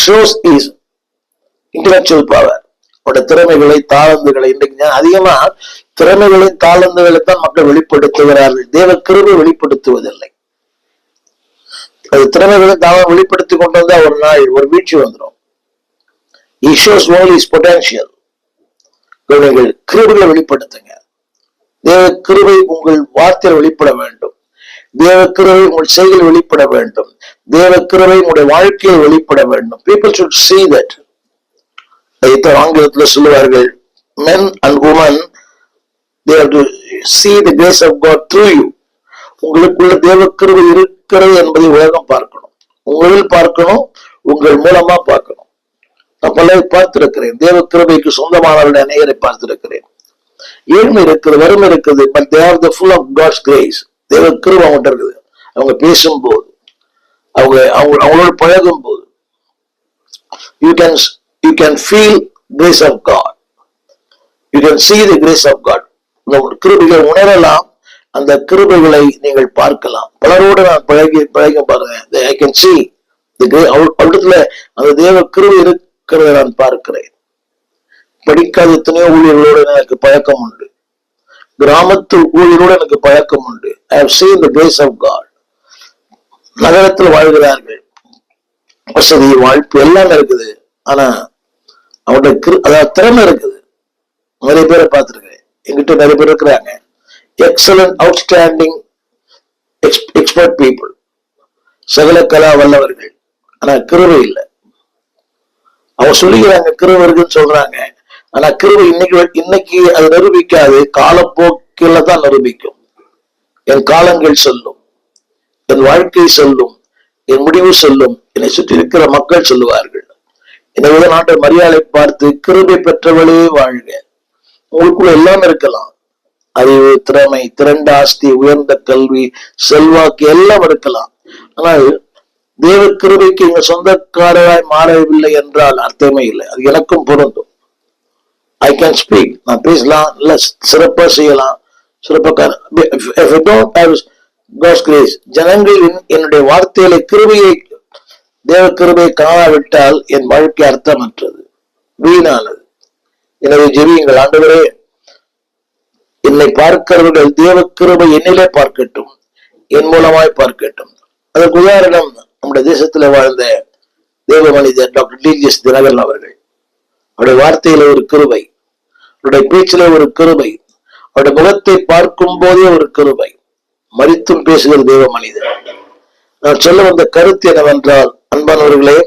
shows his intellectual power. அவருடைய திறமைகளை, தாளந்துகளை, இன்றைக்கு அதிகமா திறமைகளை, தாளந்துகளை தான் மக்கள் வெளிப்படுத்துகிறார்கள். தேவ கிருபை வெளிப்படுத்துவதில்லை. அது திறமைகளை தாளம் வெளிப்படுத்தி கொண்டு வந்தா ஒரு நாள் ஒரு வீழ்ச்சி வந்துடும். He shows only his potential. நீங்கள் கிருபைகளை வெளிப்படுத்துங்க. தேவ கிருபை உங்கள் வார்த்தையில் வெளிப்பட வேண்டும். தேவ கிருபை உங்கள் செயலில் வெளிப்பட வேண்டும். தேவ கிருபை உங்களுடைய வாழ்க்கையில் வெளிப்பட வேண்டும். People should see that. இதைத்தான் ஆங்கிலத்தில் சொல்லுவார்கள், men and women, they have to see the grace of God through you. உங்களுக்குள்ள தேவ கிருபை இருக்கிறது என்பதை உலகம் பார்க்கணும், உங்களில் பார்க்கணும், உங்கள் மூலமா பார்க்கணும். நான் பலரை பார்த்திருக்கிறேன். தேவ கிருபைக்கு சொந்தமானவருடைய அநேகரை பார்த்திருக்கிறேன். ஏழ்மை இருக்குது, வறுமை இருக்குது, but they are the full of God's grace. தேவ கிருபை அவங்கள்ட்ட இருக்குது. அவங்க பேசும்போது, அவங்களோட பழகும் போது, you can feel grace of God. You can see the grace of God. கிருபைகளை உணரலாம், அந்த கிருபைகளை நீங்கள் பார்க்கலாம். பலரோடு நான் பழகி பாருங்க. I can see அவரிடத்துல அந்த தேவ கிருபை இருக்கிறத நான் பார்க்கிறேன். படிக்காத எத்தனையோ ஊழியர்களோடு எனக்கு பழக்கம் உண்டு. கிராமத்து ஊழியரோடு எனக்கு பழக்கம் உண்டு. I have seen the grace of God. நகரத்தில் வாழ்கிறார்கள், வசதி, வாழ்ப்பு எல்லாம் இருக்குது. ஆனா அவருடைய அதாவது திறமை இருக்குது. நிறைய பேரை பார்த்திருக்கேன், எங்கிட்ட நிறைய பேர் இருக்கிறாங்க. எக்ஸலன்ட், அவுட்ஸ்டாண்டிங், எக்ஸ்பர்ட் பீப்புள், சகல கலா வல்லவர்கள். ஆனா கிருபை இல்லை. அவங்க சொல்லிக்கிறாங்க கிருபை இருக்குன்னு சொல்றாங்க. ஆனா கிருபை இன்னைக்கு அது நிரூபிக்காது, காலப்போக்கில தான் நிரூபிக்கும். என் காலங்கள் சொல்லும், என் வாழ்க்கை சொல்லும், என் முடிவு சொல்லும், என்னை சுற்றி இருக்கிற மக்கள் சொல்லுவார்கள். எனவே நாட்டு மரியாதை பார்த்து கிருபை பெற்றவளே வாழ்க. உங்களுக்குள்ள எல்லாம் இருக்கலாம், அறிவு, திறமை, திரண்ட ஆஸ்தி, உயர்ந்த கல்வி, செல்வாக்கு எல்லாம் இருக்கலாம். ஆனால் தேவ கிருபைக்கு இங்க சொந்தக்காரராய் மாறவில்லை என்றால் அர்த்தமே இல்லை. அது எனக்கும் பொருந்தும். I can speak, நான் பேசலாம், இல்ல சிறப்பா செய்யலாம், சிறப்பாக. ஜனங்கள் என்னுடைய வார்த்தையில கிருபையை, தேவ கிருபையை காணாவிட்டால் என் வாழ்க்கை அர்த்தமற்றது, வீணானது. எனவே ஜெபியுங்கள், ஆண்டவரே என்னை பார்க்கிறவர்கள் தேவ கிருபை என்னிலே பார்க்கட்டும், என் மூலமாய் பார்க்கட்டும். அதற்கு உதாரணம் நம்முடைய தேசத்துல வாழ்ந்த தேவ மனிதர் டாக்டர் டிஜிஎஸ் தினகரன் அவர்கள். அவருடைய வார்த்தையில ஒரு கிருபை, அவருடைய பேச்சில ஒரு கிருபை, அவருடைய முகத்தை பார்க்கும் போதே ஒரு கிருபை. மரித்தும் பேசுகிற தேவ மனிதர். நான் சொல்ல வந்த கருத்து என்னவென்றால், அன்பானவர்களே,